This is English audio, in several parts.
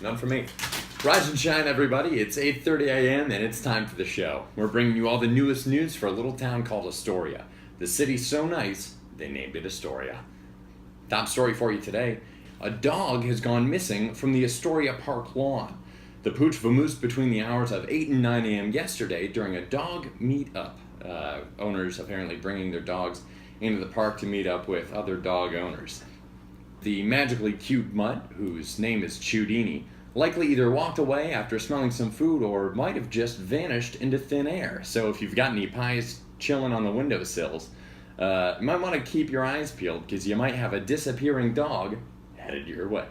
None for me. Rise and shine, everybody. It's 8:30 a.m. and it's time for the show. We're bringing you all the newest news for a little town called Astoria. The city's so nice, they named it Astoria. Top story for you today. A dog has gone missing from the Astoria Park lawn. The pooch vamoosed between the hours of 8 and 9 a.m. yesterday during a dog meet-up. Owners apparently bringing their dogs into the park to meet up with other dog owners. The magically cute mutt, whose name is Chudini, likely either walked away after smelling some food or might have just vanished into thin air. So if you've got any pies chilling on the windowsills, you might want to keep your eyes peeled because you might have a disappearing dog headed your way.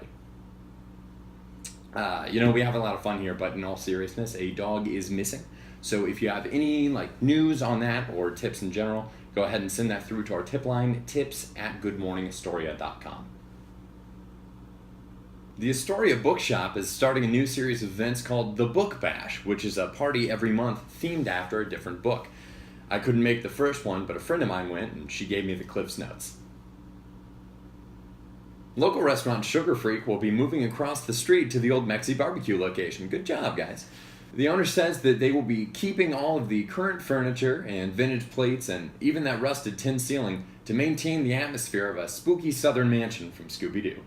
We have a lot of fun here, but in all seriousness, a dog is missing. So if you have any news on that or tips in general, go ahead and send that through to our tip line, tips@goodmorningastoria.com. The Astoria Bookshop is starting a new series of events called The Book Bash, which is a party every month themed after a different book. I couldn't make the first one, but a friend of mine went, and she gave me the Cliff's Notes. Local restaurant Sugar Freak will be moving across the street to the old Mexi barbecue location. Good job, guys. The owner says that they will be keeping all of the current furniture and vintage plates and even that rusted tin ceiling to maintain the atmosphere of a spooky southern mansion from Scooby-Doo.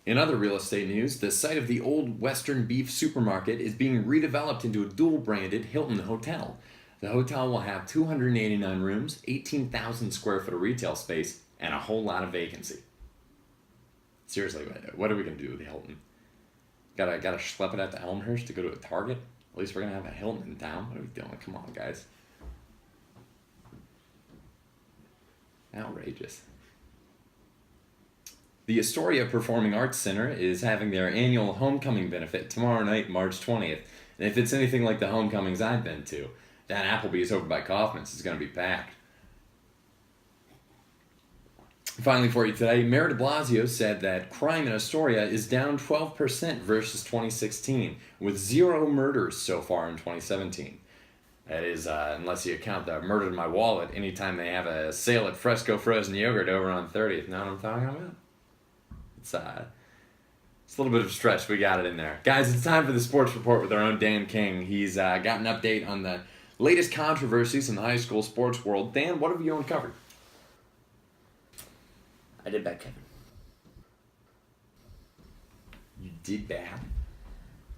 In other real estate news, the site of the old Western Beef supermarket is being redeveloped into a dual-branded Hilton hotel. The hotel will have 289 rooms, 18,000 square foot of retail space, and a whole lot of vacancy. Seriously, what are we going to do with the Hilton? Gotta schlep it out to Elmhurst to go to a Target? At least we're going to have a Hilton in town. What are we doing? Come on, guys. Outrageous. The Astoria Performing Arts Center is having their annual homecoming benefit tomorrow night, March 20th. And if it's anything like the homecomings I've been to, that Applebee's over by Kaufman's is going to be packed. Finally for you today, Mayor de Blasio said that crime in Astoria is down 12% versus 2016, with 0 murders so far in 2017. That is, unless you count the murder in my wallet anytime they have a sale at Fresco Frozen Yogurt over on 30th. Know what I'm talking about? It's a little bit of a stretch. We got it in there. Guys, it's time for the sports report with our own Dan King. He's got an update on the latest controversies in the high school sports world. Dan, what have you uncovered? I did bad, Kevin. You did bad?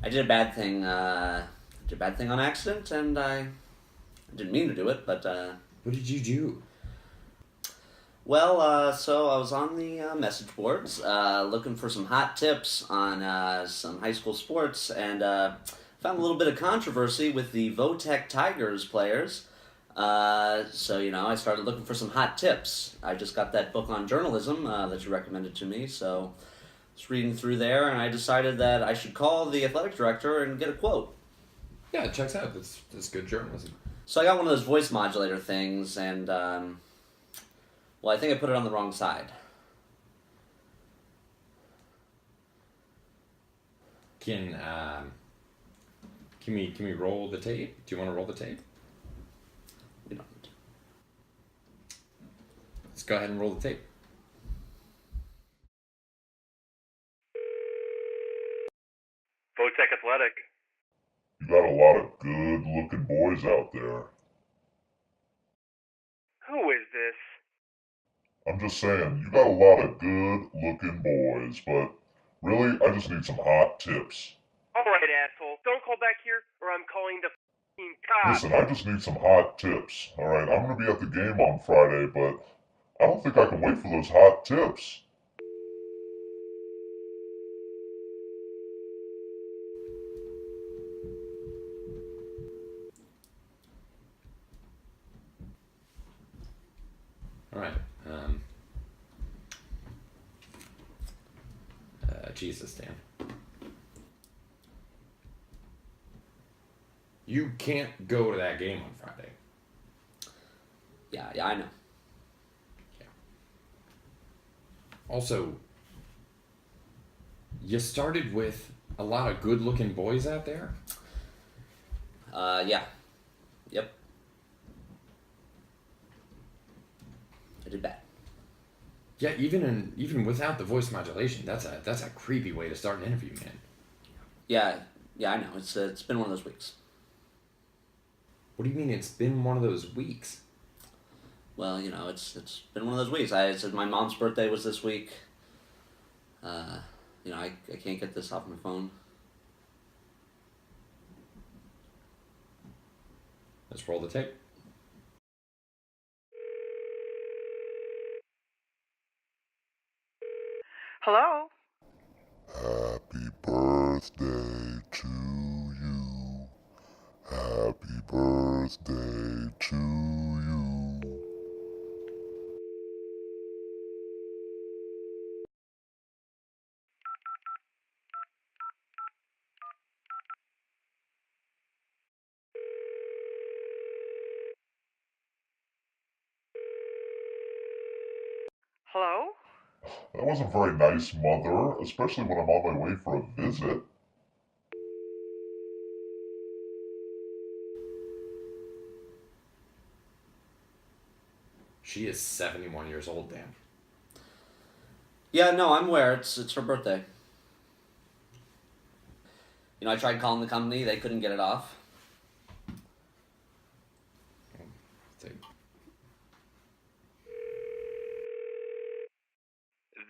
I did a bad thing. On accident, and I didn't mean to do it, but What did you do? Well, so I was on the message boards looking for some hot tips on some high school sports, and found a little bit of controversy with the Votech Tigers players. I started looking for some hot tips. I just got that book on journalism that you recommended to me, so I was reading through there, and I decided that I should call the athletic director and get a quote. Yeah, it checks out. That's good journalism. So I got one of those voice modulator things, and I think I put it on the wrong side. Can we roll the tape? Do you want to roll the tape? We don't need to. Let's go ahead and roll the tape. Votech Athletic. You got a lot of good-looking boys out there. Who is this? I'm just saying, you got a lot of good-looking boys, but really, I just need some hot tips. Alright, asshole. Don't call back here, or I'm calling the f***ing cops. Listen, I just need some hot tips, alright? I'm gonna be at the game on Friday, but I don't think I can wait for those hot tips. All right. Jesus, Dan. You can't go to that game on Friday. Yeah, I know. Yeah. Also, you started with a lot of good-looking boys out there? Yeah. Yep. I did bad. Yeah, even without the voice modulation, that's a creepy way to start an interview, man. Yeah, I know. It's been one of those weeks. What do you mean it's been one of those weeks? Well, it's been one of those weeks. I said my mom's birthday was this week. I can't get this off my phone. Let's roll the tape. Hello? Happy birthday to you. Happy birthday to you. Hello? That wasn't very nice, Mother, especially when I'm on my way for a visit. She is 71 years old, Dan. Yeah, no, I'm aware. It's her birthday. I tried calling the company. They couldn't get it off.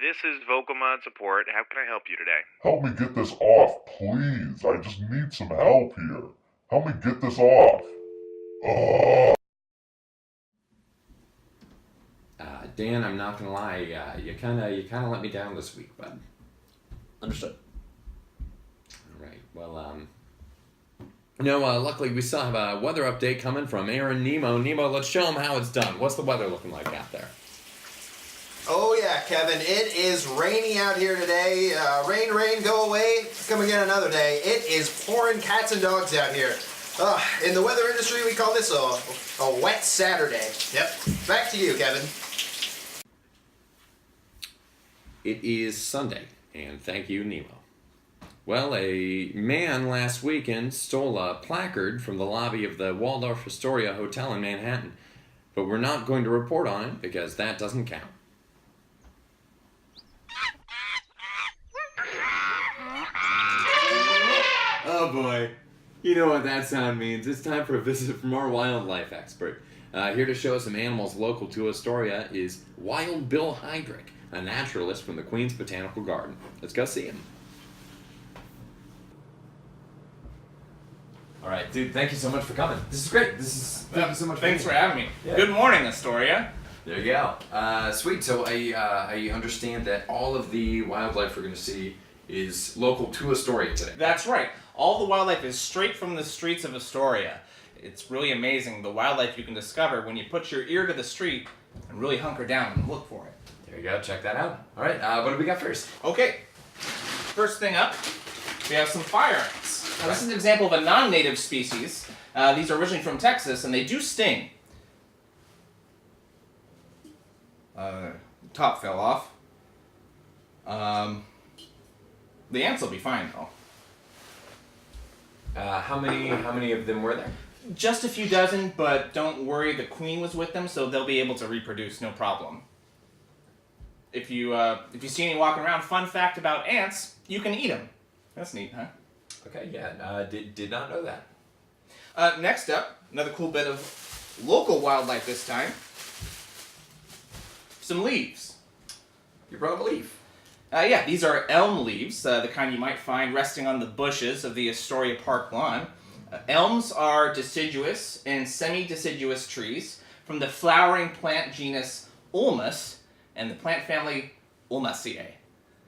This is Vocalmod support. How can I help you today? Help me get this off, please. I just need some help here. Help me get this off. Ugh. Dan, I'm not gonna lie, you kind of let me down this week, bud. Understood. All right. Well, luckily we still have a weather update coming from Aaron Nemo. Nemo, let's show him how it's done. What's the weather looking like out there? Oh yeah, Kevin, it is rainy out here today. Rain, go away. Come again another day. It is pouring cats and dogs out here. In the weather industry, we call this a wet Saturday. Yep. Back to you, Kevin. It is Sunday, and thank you, Nemo. Well, a man last weekend stole a placard from the lobby of the Waldorf Astoria Hotel in Manhattan, but we're not going to report on it because that doesn't count. Oh boy. You know what that sound means. It's time for a visit from our wildlife expert. Here to show us some animals local to Astoria is Wild Bill Heydrich, a naturalist from the Queen's Botanical Garden. Let's go see him. All right, dude, thank you so much for coming. This is great. Thank you so much. Thanks for having me. Yeah. Good morning, Astoria. There you go. Sweet. So I understand that all of the wildlife we're going to see is local to Astoria today. That's right. All the wildlife is straight from the streets of Astoria. It's really amazing the wildlife you can discover when you put your ear to the street and really hunker down and look for it. There you go. Check that out. All right. What do we got first? Okay. First thing up, we have some fire ants. Now, this is an example of a non-native species. These are originally from Texas, and they do sting. Top fell off. The ants will be fine, though. How many of them were there? Just a few dozen, but don't worry, the queen was with them, so they'll be able to reproduce, no problem. If you see any walking around, fun fact about ants, you can eat them. That's neat, huh? Okay, yeah, did not know that. Next up, another cool bit of local wildlife this time. Some leaves. You brought a leaf. Yeah, these are elm leaves, the kind you might find resting on the bushes of the Astoria Park lawn. Elms are deciduous and semi-deciduous trees from the flowering plant genus Ulmus and the plant family Ulmaceae.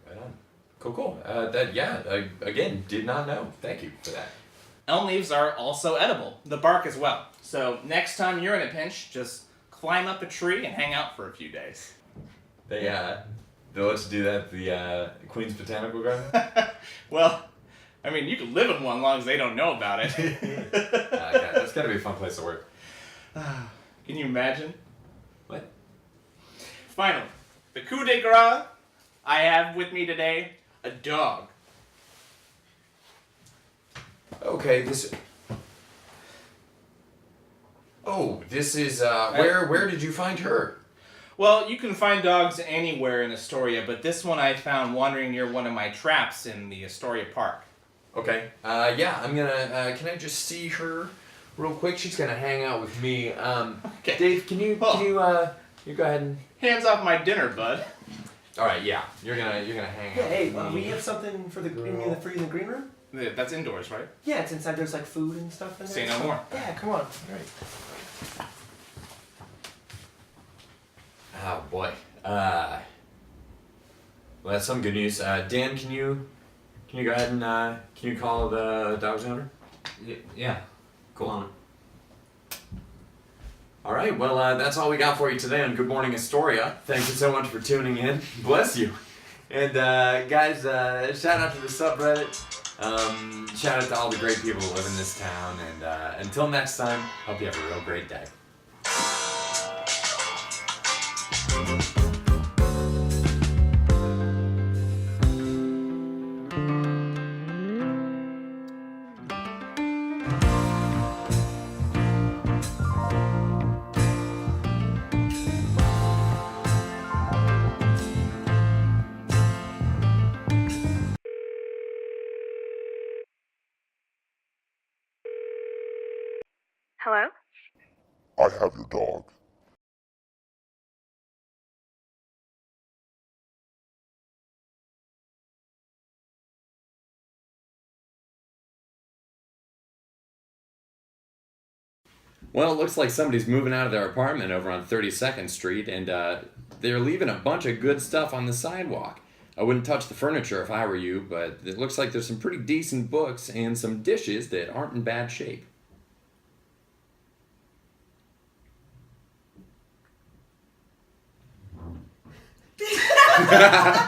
Right on. Cool. Again, did not know. Thank you for that. Elm leaves are also edible, the bark as well. So next time you're in a pinch, just climb up a tree and hang out for a few days. They'll let you do that at the Queen's Botanical Garden? Well, I mean, you can live in one as long as they don't know about it. Yeah, that's gotta be a fun place to work. Can you imagine? What? Finally, the coup de grace, I have with me today a dog. Okay, this is, where did you find her? Well, you can find dogs anywhere in Astoria, but this one I found wandering near one of my traps in the Astoria Park. Okay. Yeah, I'm gonna. Can I just see her real quick? She's gonna hang out with me. Okay. Dave, can you you go ahead and. Hands off my dinner, bud. All right. Yeah. You're gonna hang out. Hey, with me. we have something for for you in the green room? That's indoors, right? Yeah, it's inside. There's like food and stuff in there. Say no more. Yeah, come on. All right. Oh boy. Well, that's some good news. Dan, can you go ahead and can you call the dog's owner? Yeah. Cool. All right. Well, that's all we got for you today on Good Morning Astoria. Thank you so much for tuning in. Bless you. And guys, shout out to the subreddit. Shout out to all the great people who live in this town. And until next time, hope you have a real great day. Hello? I have your dog. Well, it looks like somebody's moving out of their apartment over on 32nd Street, and they're leaving a bunch of good stuff on the sidewalk. I wouldn't touch the furniture if I were you, but it looks like there's some pretty decent books and some dishes that aren't in bad shape.